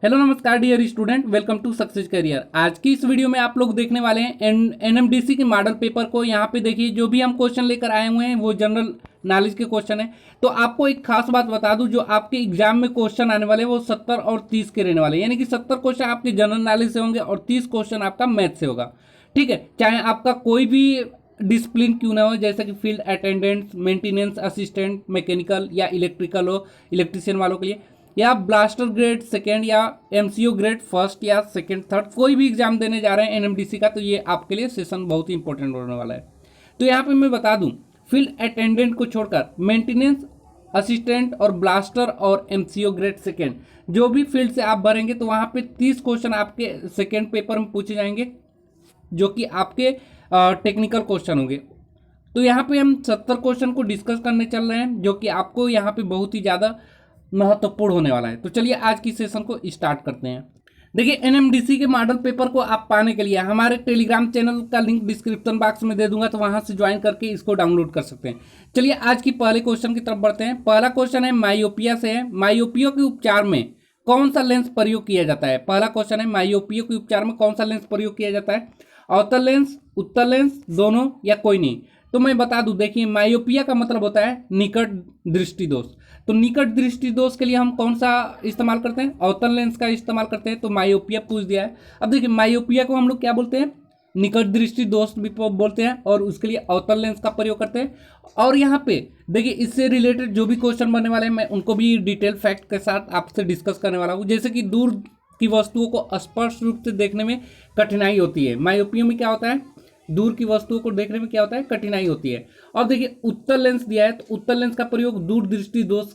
Hello नमस्कार dear student, welcome to success career. आज की इस वीडियो में आप लोग देखने वाले हैं एनएमडीसी के मॉडल पेपर को। यहाँ पे देखिए जो भी हम क्वेश्चन लेकर आए हुए हैं वो जनरल नॉलेज के क्वेश्चन है। तो आपको एक खास बात बता दूं, जो आपके एग्जाम में क्वेश्चन आने वाले हैं वो 70 और 30 के रहने वाले हैं, यानी कि 70 क्वेश्चन आपके जनरल नॉलेज से होंगे और 30 क्वेश्चन आपका मैथ से होगा। ठीक है, चाहे आपका कोई भी डिसिप्लिन क्यों ना हो, जैसे कि field attendant, maintenance assistant, mechanical या इलेक्ट्रिकल हो, इलेक्ट्रिशियन वालों के लिए, या ब्लास्टर ग्रेड सेकेंड या एमसीओ ग्रेड फर्स्ट या सेकेंड थर्ड, कोई भी एग्जाम देने जा रहे हैं एनएमडीसी का, तो ये आपके लिए सेशन बहुत ही इंपॉर्टेंट होने वाला है। तो यहाँ पे मैं बता दूं, फील्ड अटेंडेंट को छोड़कर मेंटेनेंस असिस्टेंट और ब्लास्टर और एमसीओ ग्रेड सेकेंड, जो भी फील्ड से आप भरेंगे तो वहाँ पे 30 क्वेश्चन आपके सेकेंड पेपर में पूछे जाएंगे, जो कि आपके टेक्निकल क्वेश्चन होंगे। तो यहाँ पे हम 70 क्वेश्चन को डिस्कस करने चल रहे हैं, जो कि आपको यहाँ पे बहुत ही ज़्यादा महत्वपूर्ण होने वाला है। तो चलिए आज की सेशन को स्टार्ट करते हैं। देखिए, एनएमडीसी के मॉडल पेपर को आप पाने के लिए हमारे टेलीग्राम चैनल का लिंक डिस्क्रिप्शन बॉक्स में दे दूंगा, तो वहां से ज्वाइन करके इसको डाउनलोड कर सकते हैं। चलिए आज की पहले क्वेश्चन की तरफ बढ़ते हैं। पहला क्वेश्चन है माइओपिया से है। माइओपिया के उपचार में कौन सा लेंस प्रयोग किया जाता है? पहला क्वेश्चन है माइओपिया के उपचार में कौन सा लेंस प्रयोग किया जाता है? अवतल लेंस, उत्तल लेंस, दोनों या कोई नहीं? तो मैं बता दूं, देखिए माइओपिया का मतलब होता है निकट दृष्टि दोष। तो निकट दृष्टि दोष के लिए हम कौन सा इस्तेमाल करते हैं? अवतल लेंस का इस्तेमाल करते हैं। तो माइओपिया पूछ दिया है। अब देखिए माइओपिया को हम लोग क्या बोलते हैं? निकट दृष्टि दोष भी बोलते हैं, और उसके लिए अवतल लेंस का प्रयोग करते हैं। और यहाँ पे देखिए इससे रिलेटेड जो भी क्वेश्चन बनने वाले हैं मैं उनको भी डिटेल फैक्ट के साथ आपसे डिस्कस करने वाला हूँ। जैसे कि दूर की वस्तुओं को स्पष्ट रूप से देखने में कठिनाई होती है। माइओपिया में क्या होता है? दूर की वस्तुओं को देखने में क्या होता है? कठिनाई होती है। और देखिए उत्तल लेंस दिया है, तो उत्तल लेंस का प्रयोग दूर दृष्टि दोष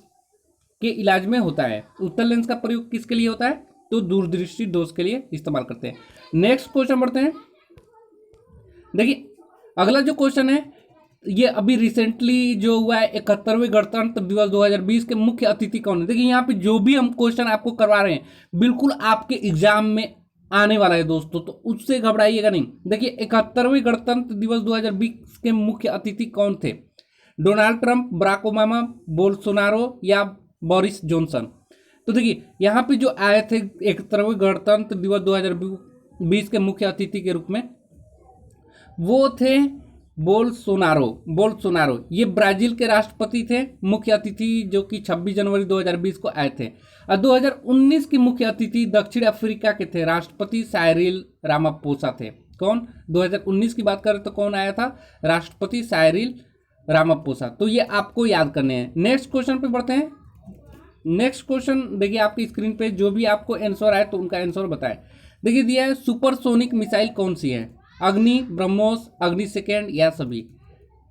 के इलाज में होता है। उत्तल लेंस का प्रयोग किसके लिए होता है? तो दूरदृष्टि दोष के लिए इस्तेमाल करते हैं। नेक्स्ट क्वेश्चन बढ़ते हैं। देखिए अगला जो क्वेश्चन है ये अभी रिसेंटली जो हुआ है 71वें गणतंत्र दिवस 2020 के मुख्य अतिथि कौन है? देखिए यहाँ पे जो भी हम क्वेश्चन आपको करवा रहे हैं बिल्कुल आपके एग्जाम में आने वाला है दोस्तों, तो उससे घबराइएगा नहीं। देखिए 71वें गणतंत्र दिवस 2020 के मुख्य अतिथि कौन थे? Donald Trump, Barack Obama, Bolsonaro या बोरिस जॉनसन? तो देखिए यहाँ पे जो आए थे 71वें गणतंत्र दिवस 2020 के मुख्य अतिथि के रूप में, वो थे बोल्सोनारो। बोल्सोनारो ये ब्राजील के राष्ट्रपति थे, मुख्य अतिथि, जो कि 26 जनवरी 2020 को आए थे। और 2019 की मुख्य अतिथि दक्षिण अफ्रीका के थे, राष्ट्रपति साइरिल रामापोसा थे। कौन? 2019 की बात करें तो कौन आया था? राष्ट्रपति साइरिल रामापोसा। तो ये आपको याद करने हैं। नेक्स्ट क्वेश्चन पे बढ़ते हैं। नेक्स्ट क्वेश्चन देखिए आपकी स्क्रीन पे, जो भी आपको आंसर आए तो उनका आंसर बताएं। देखिए दिया है सुपरसोनिक मिसाइल कौन सी है? अग्नि, ब्रह्मोस, अग्नि सेकेंड या सभी?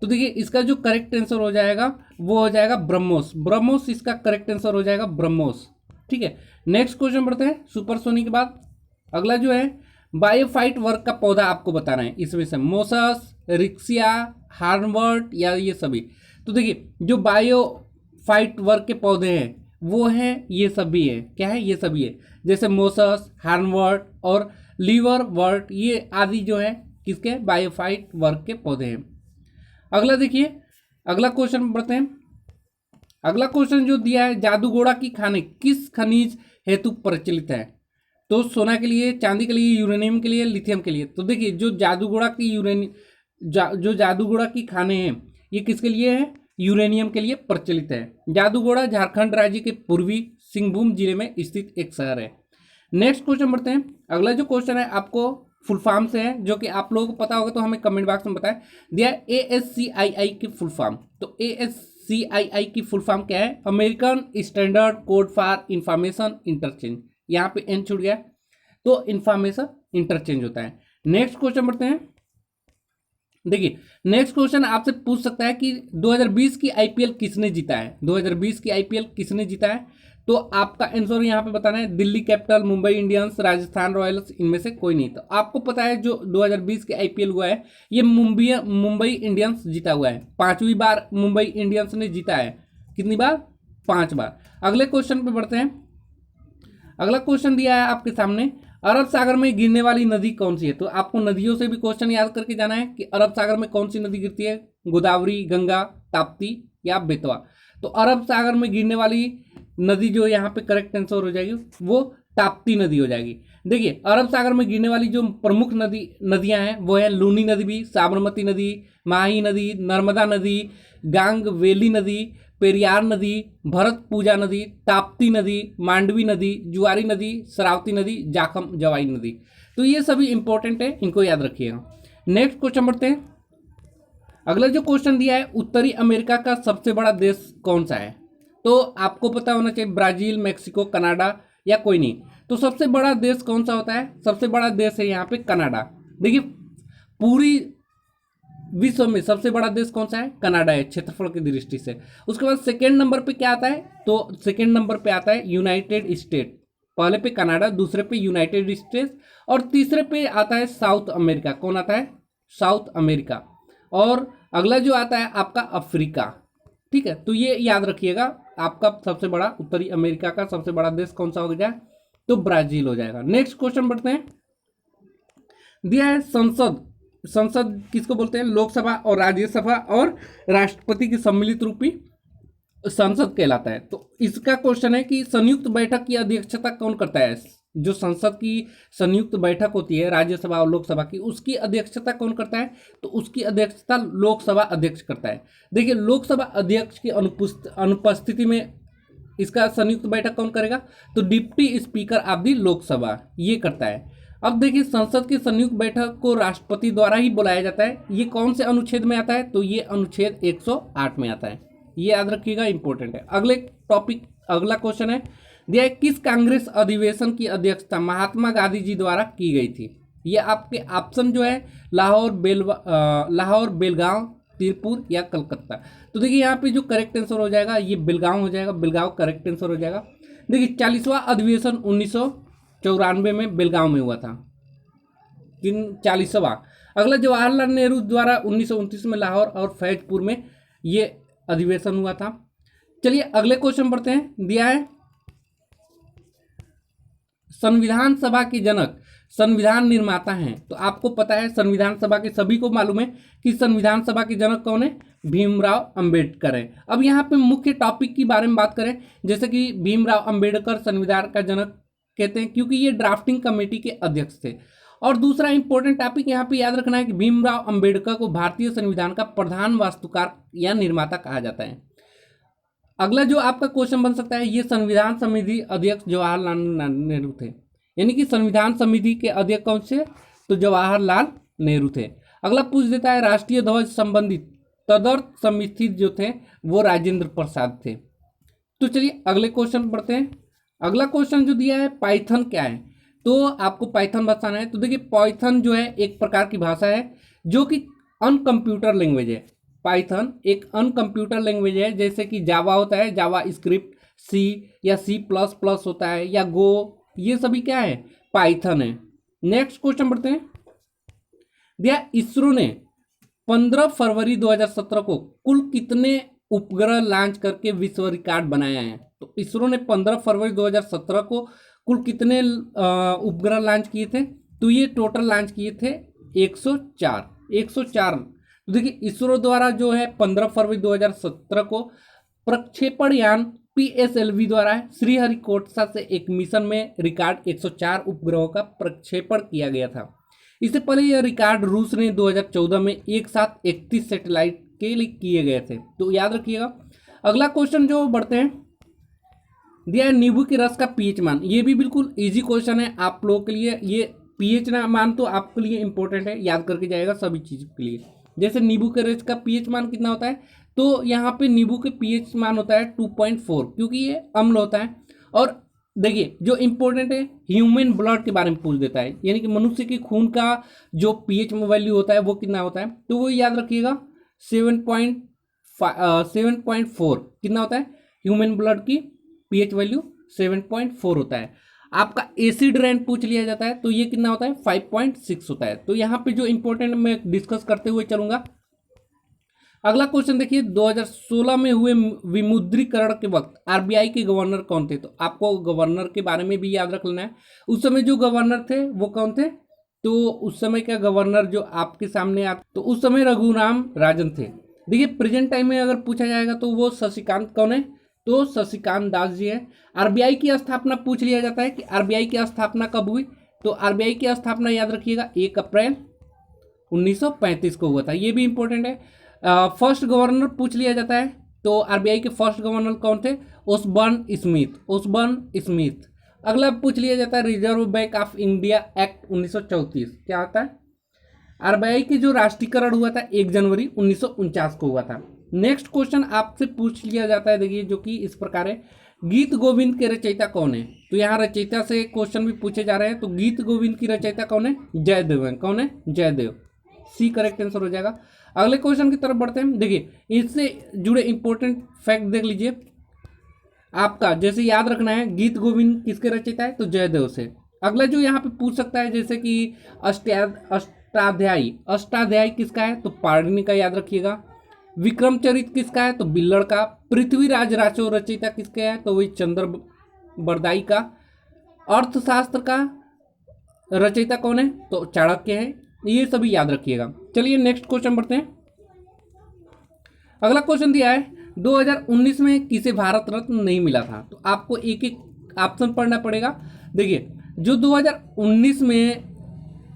तो देखिए इसका जो करेक्ट आंसर हो जाएगा वो हो जाएगा ब्रह्मोस। ब्रह्मोस इसका करेक्ट आंसर हो जाएगा, ब्रह्मोस। ठीक है, नेक्स्ट क्वेश्चन बढ़ते हैं। सुपरसोनिक के बाद अगला जो है बायोफाइट वर्ग का पौधा आपको बताना है। इसमें से मोसस, रिक्सिया, हार्नवर्ट या ये सभी? तो देखिए जो बायोफाइट वर्ग के पौधे हैं वो हैं ये सभी है। क्या है? ये सभी है। जैसे मोसस, हार्नवर्ट और लीवर वर्ट, ये आदि जो है किसके? बायोफाइट वर्ग के पौधे हैं। अगला देखिए, अगला क्वेश्चन बढ़ते हैं। अगला क्वेश्चन जो दिया है, जादूगोड़ा की खाने किस खनिज हेतु प्रचलित है? तो सोना के लिए, चांदी के लिए, यूरेनियम के लिए, लिथियम के लिए? तो देखिए जो जादूगोड़ा की जो जादूगोड़ा की खाने हैं ये किसके लिए है? यूरेनियम के लिए प्रचलित है। जादूगोड़ा झारखंड राज्य के पूर्वी सिंहभूम जिले में स्थित एक शहर है। नेक्स्ट क्वेश्चन बढ़ते हैं। अगला जो क्वेश्चन है आपको फुल फॉर्म से है, जो कि आप लोगों को पता होगा तो हमें कमेंट बॉक्स में बताएं। दिया ASCII की फुल फॉर्म। तो ASCII की फुल फॉर्म क्या है? American standard code for information interchange. यहाँ पे एन छूट गया तो इंफॉर्मेशन इंटरचेंज होता है। नेक्स्ट क्वेश्चन बढ़ते हैं। देखिए नेक्स्ट क्वेश्चन आपसे पूछ सकता है कि 2020 की आईपीएल किसने जीता है? 2020 की आईपीएल किसने जीता है? तो आपका आंसर यहाँ पे बताना है। Delhi capital, Mumbai Indians, Rajasthan Royals, इनमें से कोई नहीं। तो आपको पता है जो 2020 के आईपीएल हुआ है ये मुंबई इंडियंस जीता हुआ है। 5वीं बार मुंबई इंडियंस ने जीता है। कितनी बार? 5 बार। अगले क्वेश्चन पे बढ़ते हैं। अगला क्वेश्चन दिया है आपके सामने, अरब सागर में गिरने वाली नदी कौन सी है? तो आपको नदियों से भी क्वेश्चन याद करके जाना है कि अरब सागर में कौन सी नदी गिरती है? गोदावरी, गंगा, ताप्ती या बेतवा? तो अरब सागर में गिरने वाली नदी जो यहाँ पे करेक्ट आंसर हो जाएगी वो ताप्ती नदी हो जाएगी। देखिए अरब सागर में गिरने वाली जो प्रमुख नदियां हैं वो है लूनी नदी भी, साबरमती नदी, माही नदी, नर्मदा नदी, गांगवेली नदी, पेरियार नदी, भरत पूजा नदी, ताप्ती नदी, मांडवी नदी, जुआरी नदी, शरावती नदी, जाखम जवाई नदी। तो ये सभी इंपॉर्टेंट है, इनको याद रखिएगा। नेक्स्ट क्वेश्चन बढ़ते हैं। अगला जो क्वेश्चन दिया है, उत्तरी अमेरिका का सबसे बड़ा देश कौन सा है? तो आपको पता होना चाहिए, ब्राजील, मेक्सिको, कनाडा या कोई नहीं। तो सबसे बड़ा देश कौन सा होता है? सबसे बड़ा देश है यहाँ पे कनाडा। देखिए पूरी विश्व में सबसे बड़ा देश कौन सा है? कनाडा है, क्षेत्रफल की दृष्टि से। उसके बाद सेकेंड नंबर पे क्या आता है? तो सेकेंड नंबर पे आता है यूनाइटेड स्टेट। पहले पे कनाडा, दूसरे पे यूनाइटेड स्टेट्स और तीसरे पे आता है साउथ अमेरिका। कौन आता है? South America. और अगला जो आता है आपका अफ्रीका। ठीक है, तो ये याद रखिएगा, आपका सबसे बड़ा उत्तरी अमेरिका का सबसे बड़ा देश कौन सा हो जाए? तो ब्राजील हो जाएगा। नेक्स्ट क्वेश्चन बढ़ते हैं। दिया है संसद। संसद किसको बोलते हैं? लोकसभा और राज्यसभा और राष्ट्रपति की सम्मिलित रूपी संसद कहलाता है। तो इसका क्वेश्चन है कि संयुक्त बैठक की अध्यक्षता कौन करता है? जो संसद की संयुक्त बैठक होती है राज्यसभा और लोकसभा की, उसकी अध्यक्षता कौन करता है? तो उसकी अध्यक्षता लोकसभा अध्यक्ष करता है। देखिए लोकसभा अध्यक्ष की अनुपस्थिति में इसका संयुक्त बैठक कौन करेगा? तो deputy speaker of the Lok Sabha ये करता है। अब देखिए संसद की संयुक्त बैठक को राष्ट्रपति द्वारा ही बुलाया जाता है। ये कौन से अनुच्छेद में आता है? तो ये अनुच्छेद 108 में आता है। ये याद रखिएगा, इंपॉर्टेंट है। अगले टॉपिक, अगला क्वेश्चन है दिया है, किस कांग्रेस अधिवेशन की अध्यक्षता महात्मा गांधी जी द्वारा की गई थी? ये आपके ऑप्शन जो है लाहौर, बेलगांव, तिरपुर या कलकत्ता। तो देखिए यहाँ पे जो करेक्ट आंसर हो जाएगा ये बेलगांव हो जाएगा। बेलगांव करेक्ट आंसर हो जाएगा। देखिए 40वां अधिवेशन 1994 में बेलगांव में हुआ था। 40वां। अगला जवाहरलाल नेहरू द्वारा 1929 में लाहौर और फैजपुर में ये अधिवेशन हुआ था। चलिए अगले क्वेश्चन बढ़ते हैं। दिया है संविधान सभा के जनक संविधान निर्माता हैं। तो आपको पता है संविधान सभा के सभी को मालूम है कि संविधान सभा के जनक कौन है? भीमराव अंबेडकर है। अब यहाँ पे मुख्य टॉपिक के बारे में बात करें, जैसे कि भीमराव अंबेडकर संविधान का जनक कहते हैं क्योंकि ये ड्राफ्टिंग कमेटी के अध्यक्ष थे। और दूसरा इंपॉर्टेंट टॉपिक यहाँ पे याद रखना है कि भीमराव अंबेडकर को भारतीय संविधान का प्रधान वास्तुकार या निर्माता कहा जाता है। अगला जो आपका क्वेश्चन बन सकता है, ये संविधान समिति अध्यक्ष जवाहरलाल नेहरू थे। यानी कि संविधान समिति के अध्यक्ष कौन से? तो जवाहरलाल नेहरू थे। अगला पूछ देता है राष्ट्रीय ध्वज संबंधित तदर्थ समिति जो थे वो राजेंद्र प्रसाद थे। तो चलिए अगले क्वेश्चन पढ़ते हैं। अगला क्वेश्चन जो दिया है पाइथन क्या है? तो आपको पाइथन बताना है। तो देखिए पाइथन जो है एक प्रकार की भाषा है जो कि अनकंप्यूटर लैंग्वेज है। पाइथन एक अनकंप्यूटर लैंग्वेज है, जैसे कि जावा होता है, जावा स्क्रिप्ट, सी या C++ होता है या गो, ये सभी क्या है? पाइथन है। नेक्स्ट क्वेश्चन बढ़ते हैं। दिया इसरो ने 15 फरवरी 2017 को कुल कितने उपग्रह लॉन्च करके विश्व रिकॉर्ड बनाया है? तो इसरो ने 15 फरवरी 2017 को कुल कितने उपग्रह लॉन्च किए थे? तो ये टोटल लॉन्च किए थे 104। तो देखिए इसरो द्वारा जो है 15 फरवरी 2017 को प्रक्षेपण यान PSLV द्वारा श्रीहरिकोटा से एक मिशन में रिकॉर्ड 104 उपग्रहों का प्रक्षेपण किया गया था। इससे पहले यह रिकॉर्ड रूस ने 2014 में एक साथ 31 सैटेलाइट के लिए किए गए थे। तो याद रखिएगा। अगला क्वेश्चन जो बढ़ते हैं, दिया है नींबू के रस का पीएच मान। ये भी बिल्कुल इजी क्वेश्चन है आप लोगों के लिए। ये पीएच मान तो आपके लिए इंपॉर्टेंट है, याद करके जाएगा सभी चीज़ के लिए। जैसे नींबू के रस का पीएच मान कितना होता है? तो यहाँ पे नींबू के पीएच मान होता है 2.4, क्योंकि ये अम्ल होता है। और देखिए जो इंपॉर्टेंट है ह्यूमन ब्लड के बारे में पूछ देता है, यानी कि मनुष्य के खून का जो पीएच वैल्यू होता है वो कितना होता है? तो वो याद रखिएगा 7.4 कितना होता है? ह्यूमन ब्लड की पीएच वैल्यू 7.4 होता है। आपका एसिड रेन पूछ लिया जाता है तो ये कितना होता है? 5.6 होता है। तो यहाँ पे जो इंपॉर्टेंट मैं डिस्कस करते हुए चलूंगा। अगला क्वेश्चन देखिए, 2016 में हुए विमुद्रीकरण के वक्त आरबीआई के गवर्नर कौन थे? तो आपको गवर्नर के बारे में भी याद रख लेना है। उस समय जो गवर्नर थे वो कौन थे? तो उस समय का गवर्नर जो आपके सामने तो उस समय रघुराम राजन थे। देखिए प्रेजेंट टाइम में अगर पूछा जाएगा तो वो शशिकांत कौन है? तो शशिकांत दास जी है। आरबीआई की स्थापना पूछ लिया जाता है कि आरबीआई की स्थापना कब हुई, तो आरबीआई की स्थापना याद रखिएगा 1 अप्रैल 1935 को हुआ था, ये भी इंपॉर्टेंट है। फर्स्ट गवर्नर पूछ लिया जाता है, तो आरबीआई के फर्स्ट गवर्नर कौन थे, ओसबर्न स्मिथ, ओसबर्न स्मिथ। अगला पूछ लिया जाता है reserve bank of India act 1934 क्या होता है। आरबीआई की जो राष्ट्रीयकरण हुआ था 1 जनवरी 1949 को हुआ था। नेक्स्ट क्वेश्चन आपसे पूछ लिया जाता है, देखिए जो कि इस प्रकार है, गीत गोविंद के रचयिता कौन है। तो यहाँ रचयिता से क्वेश्चन भी पूछे जा रहे हैं, तो गीत गोविंद की रचयिता कौन है, जयदेव है। कौन है, जयदेव। सी करेक्ट आंसर हो जाएगा। अगले क्वेश्चन की तरफ बढ़ते हैं। देखिए इससे जुड़े इंपॉर्टेंट फैक्ट देख लीजिए आपका, जैसे याद रखना है गीत गोविंद किसके रचयिता है, तो जयदेव से। अगला जो यहाँ पे पूछ सकता है जैसे कि अष्टाध्यायी, अष्टाध्यायी किसका है, तो पाणिनि का याद रखिएगा। विक्रमचरित किसका है, तो बिल्लड़ का। पृथ्वीराज राचो रचयिता किसके है, तो वही चंद्र बरदाई का। अर्थशास्त्र का रचयिता कौन है, तो चाणक्य है। ये सभी याद रखिएगा। चलिए नेक्स्ट क्वेश्चन बढ़ते हैं। अगला क्वेश्चन दिया है 2019 में किसे भारत रत्न नहीं मिला था, तो आपको एक एक ऑप्शन पढ़ना पड़ेगा। देखिए जो 2019 में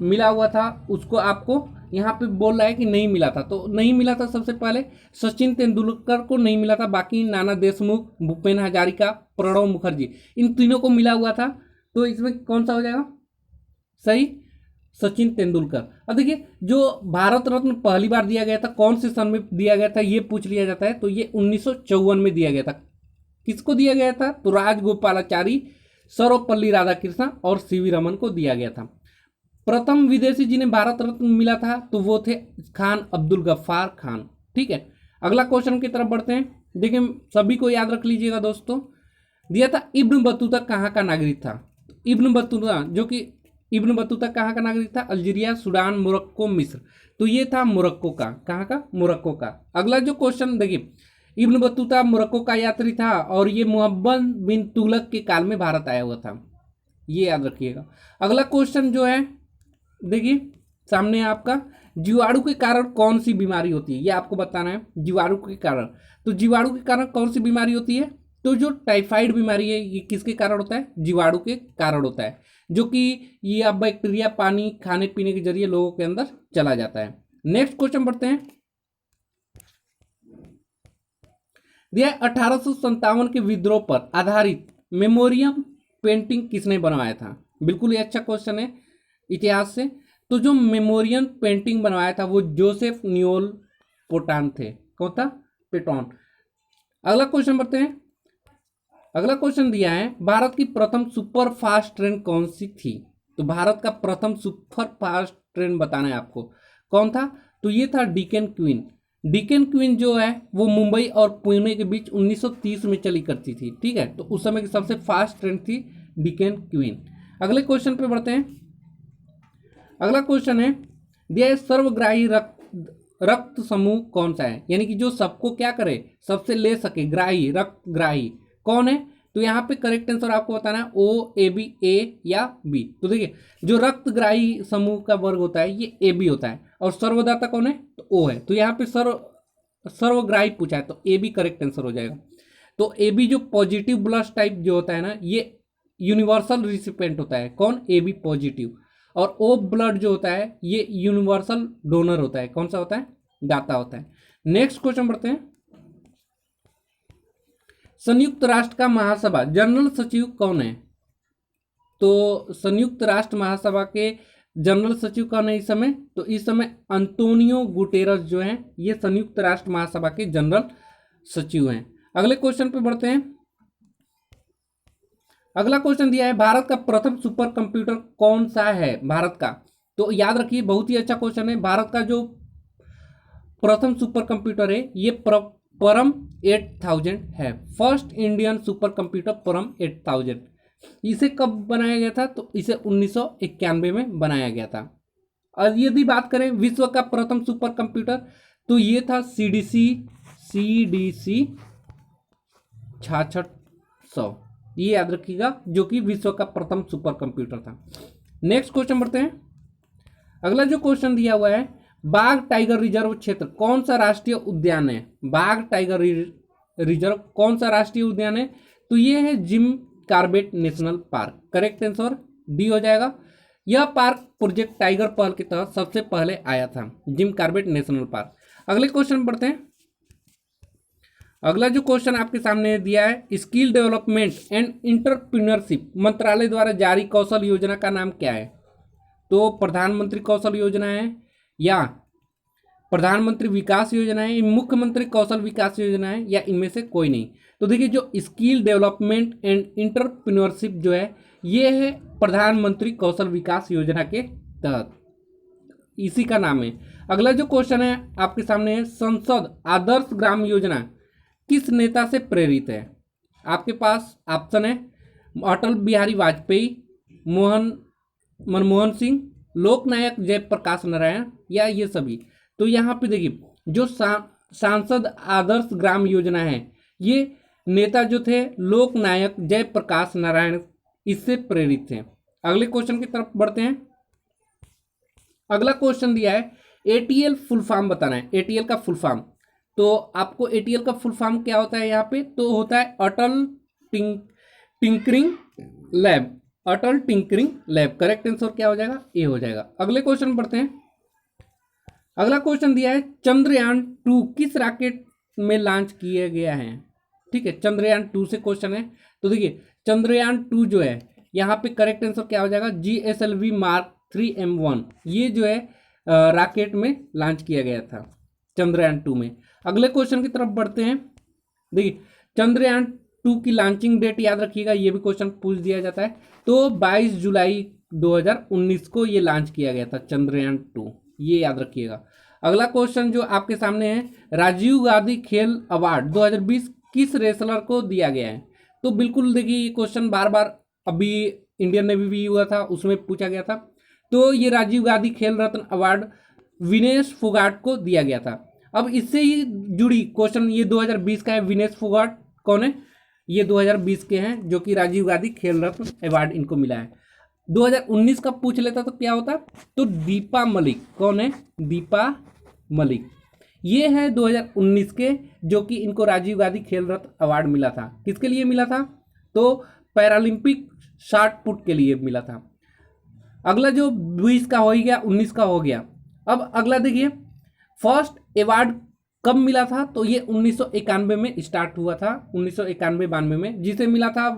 मिला हुआ था उसको आपको यहाँ पे बोल रहा है कि नहीं मिला था, तो नहीं मिला था सबसे पहले सचिन तेंदुलकर को नहीं मिला था, बाकी नाना देशमुख, भूपेन हजारिका, प्रणब मुखर्जी, इन तीनों को मिला हुआ था। तो इसमें कौन सा हो जाएगा सही, सचिन तेंदुलकर। अब देखिए जो भारत रत्न पहली बार दिया गया था कौन से सन में दिया गया था, ये पूछ लिया जाता है, तो ये 1954 में दिया गया था। किसको दिया गया था, तो राजगोपालाचारी, सर्वपल्ली राधाकृष्णन और सीवी रमन को दिया गया था। प्रथम विदेशी जिन्हें भारत रत्न मिला था तो वो थे खान अब्दुल गफ्फार खान। ठीक है, अगला क्वेश्चन की तरफ बढ़ते हैं। देखिए सभी को याद रख लीजिएगा दोस्तों, दिया था इब्न बतूता कहाँ का नागरिक था। इब्न बतूता जो कि इब्न बतूता कहाँ का नागरिक था, अल्जीरिया, सूडान, मोरक्को, मिस्र। तो ये था मोरक्को का, कहाँ का, मोरक्को का। अगला जो क्वेश्चन देखिए, इब्न बतूता मोरक्को का यात्री था और ये मोहम्मद बिन तुगलक के काल में भारत आया हुआ था, ये याद रखिएगा। अगला क्वेश्चन जो है देखिए सामने आपका, जीवाणु के कारण कौन सी बीमारी होती है, ये आपको बताना है। जीवाणु के कारण, तो जीवाणु के कारण कौन सी बीमारी होती है, तो जो टाइफाइड बीमारी है ये किसके कारण होता है, जीवाणु के कारण होता है, जो कि ये बैक्टीरिया पानी खाने पीने के जरिए लोगों के अंदर चला जाता है। नेक्स्ट क्वेश्चन बढ़ते हैं। दिया 1857 के विद्रोह पर आधारित मेमोरियम पेंटिंग किसने बनवाया था। बिल्कुल ये अच्छा क्वेश्चन है इतिहास से। तो जो मेमोरियम पेंटिंग बनवाया था वो जोसेफ नियोल पोटान थे। कौन था, पेटॉन। अगला क्वेश्चन बढ़ते हैं। अगला क्वेश्चन दिया है भारत की प्रथम सुपर फास्ट ट्रेन कौन सी थी। तो भारत का प्रथम सुपर फास्ट ट्रेन बताना है आपको, कौन था, तो ये था डिकेन क्वीन। डिकेन क्वीन जो है वो मुंबई और पुणे के बीच 1930 में चली करती थी। ठीक है, तो उस समय की सबसे फास्ट ट्रेन थी डिकेन क्वीन। अगले क्वेश्चन पे बढ़ते हैं। अगला क्वेश्चन है दिया है सर्वग्राही रक्त समूह कौन सा है, यानी कि जो सबको क्या करे, सबसे ले सके, ग्राही, रक्त ग्राही कौन है। तो यहाँ पे करेक्ट आंसर आपको बताना है ओ, ए, बी, ए या बी। तो देखिए जो रक्तग्राही समूह का वर्ग होता है ये ए बी होता है, और सर्वदाता कौन है, तो ओ है। तो यहाँ पे सर्वग्राही पूछा है तो ए बी करेक्ट आंसर हो जाएगा। तो ए बी जो पॉजिटिव ब्लड टाइप जो होता है ना, ये यूनिवर्सल रिसिपेंट होता है, कौन, ए बी पॉजिटिव। और ओ ब्लड जो होता है ये यूनिवर्सल डोनर होता है, कौन सा होता है, दाता होता है। नेक्स्ट क्वेश्चन बढ़ते हैं। संयुक्त राष्ट्र का महासभा जनरल सचिव कौन है। तो संयुक्त राष्ट्र महासभा के जनरल सचिव कौन है इस समय, तो इस समय अंतोनियो गुटेरस जो है ये संयुक्त राष्ट्र महासभा के जनरल सचिव हैं। अगले क्वेश्चन पे बढ़ते हैं। अगला क्वेश्चन दिया है भारत का प्रथम सुपर कंप्यूटर कौन सा है, भारत का। तो याद रखिए बहुत ही अच्छा क्वेश्चन है। भारत का जो प्रथम सुपर कंप्यूटर है ये परम 8000 है, फर्स्ट इंडियन सुपर कंप्यूटर परम 8000। इसे कब बनाया गया था, तो इसे 1991 में बनाया गया था। और यदि बात करें विश्व का प्रथम सुपर कंप्यूटर, तो ये था सीडीसी 6600, ये याद रखिएगा, जो कि विश्व का प्रथम सुपर कंप्यूटर था। नेक्स्ट क्वेश्चन बढ़ते हैं। अगला जो क्वेश्चन दिया हुआ है बाघ टाइगर रिजर्व क्षेत्र कौन सा राष्ट्रीय उद्यान है। बाघ टाइगर रिजर्व कौन सा राष्ट्रीय उद्यान है? तो ये है Jim Corbett national park. Correct answer D हो जाएगा। यह पार्क प्रोजेक्ट टाइगर पहल के तहत सबसे पहले आया था, जिम कॉर्बेट नेशनल पार्क। अगले क्वेश्चन पढ़ते हैं। अगला जो क्वेश्चन आपके सामने दिया है, स्किल डेवलपमेंट एंड इंटरप्रीनरशिप मंत्रालय द्वारा जारी कौशल योजना का नाम क्या है? तो प्रधानमंत्री कौशल योजना है, या प्रधानमंत्री विकास योजना है, मुख्यमंत्री कौशल विकास योजना है, या इनमें से कोई नहीं। तो देखिए, जो स्किल डेवलपमेंट एंड इंटरप्रीनरशिप जो है, ये है प्रधानमंत्री कौशल विकास योजना के तहत, इसी का नाम है। अगला जो क्वेश्चन है आपके सामने है, संसद आदर्श ग्राम योजना किस नेता से प्रेरित है? आपके पास ऑप्शन है अटल बिहारी वाजपेयी, मनमोहन सिंह, लोकनायक जयप्रकाश नारायण, या ये सभी। तो यहाँ पे देखिए, जो सांसद आदर्श ग्राम योजना है, ये नेता जो थे लोकनायक जयप्रकाश नारायण, इससे प्रेरित थे। अगले क्वेश्चन की तरफ बढ़ते हैं। अगला क्वेश्चन दिया है, एटीएल फुल फॉर्म बताना है। एटीएल का फुल फॉर्म, तो आपको एटीएल का फुल फॉर्म क्या होता है यहाँ पे? तो होता है अटल टिंकरिंग लैब। अटल टिंकरिंग लैब। करेक्ट आंसर क्या हो जाएगा? ए हो जाएगा। अगले क्वेश्चन बढ़ते हैं। अगला क्वेश्चन दिया है, चंद्रयान 2 किस रॉकेट में लॉन्च किया गया है? ठीक है, चंद्रयान 2 से क्वेश्चन है। तो देखिए, चंद्रयान 2 जो है, यहाँ पे करेक्ट आंसर क्या हो जाएगा? GSLV Mark 3 M1, ये जो है रॉकेट में लॉन्च किया गया था चंद्रयान 2 में। अगले क्वेश्चन की तरफ बढ़ते हैं। देखिए, चंद्रयान 2 की लॉन्चिंग डेट याद रखिएगा, ये भी क्वेश्चन पूछ दिया जाता है। तो 22 जुलाई 2019 को ये लॉन्च किया गया था चंद्रयान 2, ये याद रखिएगा। अगला क्वेश्चन जो आपके सामने है, राजीव गांधी खेल अवार्ड 2020 किस रेसलर को दिया गया है? तो बिल्कुल देखिए, ये क्वेश्चन बार बार अभी इंडियन नेवी भी हुआ था, उसमें पूछा गया था। तो ये राजीव गांधी खेल रत्न अवार्ड विनेश फोगाट को दिया गया था। अब इससे ही जुड़ी क्वेश्चन, ये 2020 का है। विनेश फोगाट कौन है? ये 2020 के हैं, जो कि राजीव गांधी खेल रत्न अवार्ड इनको मिला है। 2019 का पूछ लेता तो क्या होता? तो दीपा मलिक। कौन है? दीपा मलिक, ये है 2019 के, जो कि इनको राजीव गांधी खेल रत्न अवार्ड मिला था। किसके लिए मिला था? तो पैरालंपिक शॉट पुट के लिए मिला था। अगला जो 20 का हो ही गया, 19 का हो गया। अब अगला देखिए, फर्स्ट अवार्ड कब मिला था? तो ये 1991 में स्टार्ट हुआ था, 1991-92 में, जिसे मिला था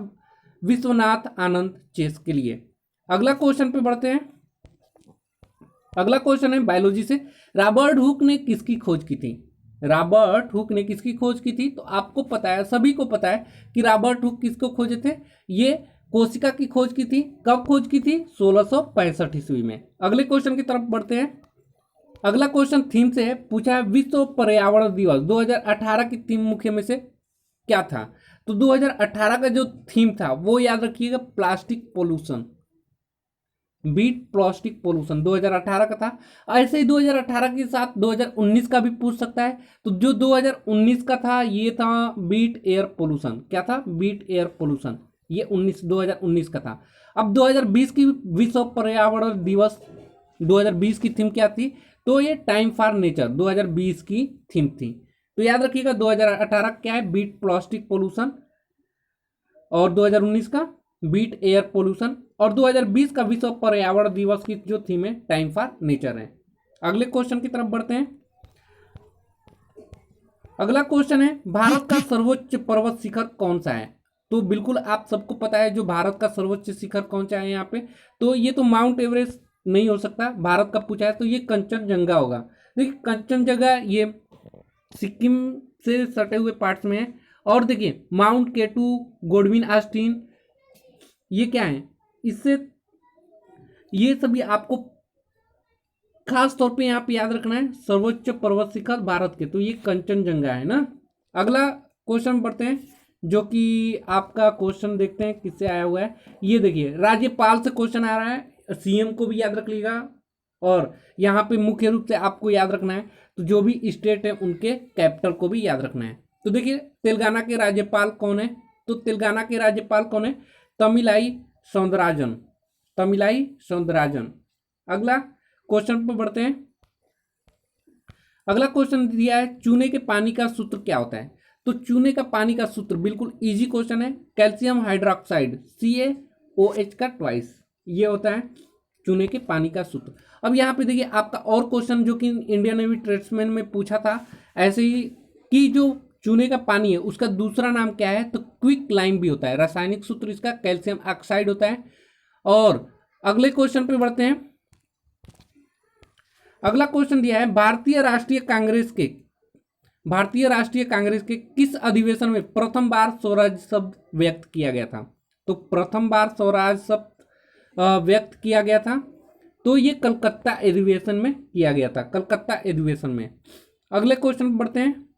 विश्वनाथ आनंद चेस के लिए। अगला क्वेश्चन पे बढ़ते हैं। अगला क्वेश्चन है बायोलॉजी से, रॉबर्ट हुक ने किसकी खोज की थी? रॉबर्ट हुक ने किसकी खोज की थी? तो आपको पता है, सभी को पता है कि रॉबर्ट हुक किसको खोजे थे? ये कोशिका की खोज की थी। कब खोज की थी? 1665 ईस्वी में। अगले क्वेश्चन की तरफ बढ़ते हैं। अगला क्वेश्चन थीम से है, पूछा है विश्व पर्यावरण दिवस 2018 की थीम मुख्य में से क्या था? तो 2018 का जो थीम था वो याद रखिएगा, plastic pollution, beat plastic pollution 2018 का था। ऐसे ही 2018 के साथ 2019 का भी पूछ सकता है। तो जो 2019 का था, ये था बीट एयर पोल्यूशन। क्या था? बीट एयर पोल्यूशन, ये 2019 का था। अब 2020 की विश्व पर्यावरण दिवस 2020 की थीम क्या थी? तो ये टाइम फॉर नेचर 2020 की थीम थी। तो याद रखिएगा, 2018 क्या है? बीट प्लास्टिक पोल्यूशन, और 2019 का बीट एयर पोल्यूशन, और 2020 का विश्व पर्यावरण दिवस की जो थीम है टाइम फॉर नेचर है। अगले क्वेश्चन की तरफ बढ़ते हैं। अगला क्वेश्चन है, भारत का सर्वोच्च पर्वत शिखर कौन सा है? तो बिल्कुल आप सबको पता है जो भारत का सर्वोच्च शिखर कौन सा है यहाँ पे। तो ये तो माउंट एवरेस्ट नहीं हो सकता, भारत का पूछा है, तो ये कंचनजंगा होगा। देखिए, कंचनजंगा ये सिक्किम से सटे हुए पार्ट्स में है। और देखिए, माउंट केटू, गोडविन आस्टीन, ये क्या है? इससे ये सभी आपको खास तौर पे यहाँ पे याद रखना है, सर्वोच्च पर्वत शिखर भारत के, तो ये कंचनजंगा है ना। अगला क्वेश्चन बढ़ते हैं, जो कि आपका क्वेश्चन देखते हैं किससे आया हुआ है। ये देखिए, राज्यपाल से क्वेश्चन आ रहा है, सीएम को भी याद रख लीजिएगा, और यहाँ पे मुख्य रूप से आपको याद रखना है, तो जो भी स्टेट है उनके कैपिटल को भी याद रखना है। तो देखिए, तेलंगाना के राज्यपाल कौन है? तो तेलंगाना के राज्यपाल कौन है? तमिलाई सौंदराजन, तमिलाई सौंदराजन। अगला क्वेश्चन पर बढ़ते हैं। अगला क्वेश्चन दिया है, चूने के पानी का सूत्र क्या होता है? तो चूने का पानी का सूत्र बिल्कुल इजी क्वेश्चन है, कैल्शियम हाइड्रोक्साइड CaOH का ट्वाइस, ये होता है चूने के पानी का सूत्र। अब यहाँ पे देखिए आपका और क्वेश्चन जो कि इंडियन नेवी ट्रेड्समैन में पूछा था ऐसे ही, कि जो चूने का पानी है उसका दूसरा नाम क्या है, तो क्विक लाइम भी होता है, रासायनिक सूत्र इसका कैल्शियम ऑक्साइड होता है। और अगले क्वेश्चन पे बढ़ते हैं। अगला क्वेश्चन दिया है भारतीय राष्ट्रीय कांग्रेस के किस अधिवेशन में प्रथम बार स्वराज शब्द व्यक्त किया गया था। तो प्रथम बार स्वराज शब्द व्यक्त किया गया था, तो ये कलकत्ता अधिवेशन में किया गया था, कलकत्ता अधिवेशन में। अगले क्वेश्चन पर बढ़ते हैं।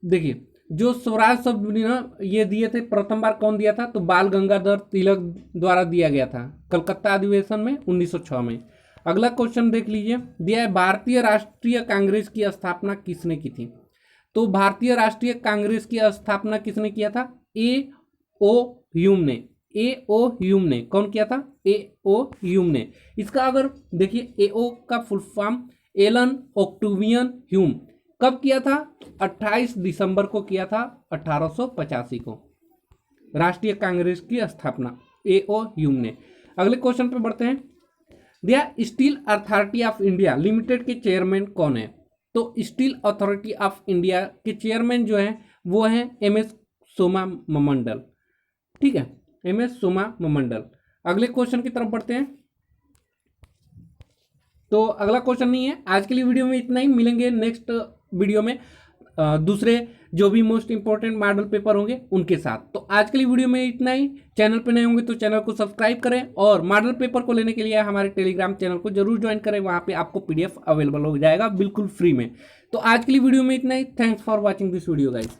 देखिए जो स्वराज शब्द ये दिए थे प्रथम बार कौन दिया था, तो बाल गंगाधर तिलक द्वारा दिया गया था कलकत्ता अधिवेशन में 1906 में। अगला क्वेश्चन देख लीजिए, दिया है भारतीय राष्ट्रीय कांग्रेस की स्थापना किसने की थी। तो भारतीय राष्ट्रीय कांग्रेस की स्थापना किसने किया था, A.O. ह्यूम ने। A.O. ह्यूम ने कौन किया था, A.O. ह्यूम ने। इसका अगर देखिए A.O. का full form Allan Octavian Hume, कब किया था, 28 दिसंबर को किया था 1885 को, राष्ट्रीय कांग्रेस की स्थापना A.O. ह्यूम ने। अगले क्वेश्चन पे बढ़ते हैं। दिया steel authority of India limited के चेयरमैन कौन है। तो स्टील अथॉरिटी ऑफ इंडिया के चेयरमैन जो है वो है MS सोमा मंडल, ठीक है, MS सोमा मंडल। अगले क्वेश्चन की तरफ बढ़ते हैं। तो अगला क्वेश्चन नहीं है, आज के लिए वीडियो में इतना ही, मिलेंगे नेक्स्ट वीडियो में दूसरे जो भी मोस्ट इंपॉर्टेंट मॉडल पेपर होंगे उनके साथ। तो आज के लिए वीडियो में इतना ही। चैनल पे नए होंगे तो चैनल को सब्सक्राइब करें और मॉडल पेपर को लेने के लिए हमारे टेलीग्राम चैनल को जरूर ज्वाइन करें, वहां पे आपको PDF अवेलेबल हो जाएगा बिल्कुल फ्री में। तो आज के लिए वीडियो में इतना ही। Thanks for watching this video guys.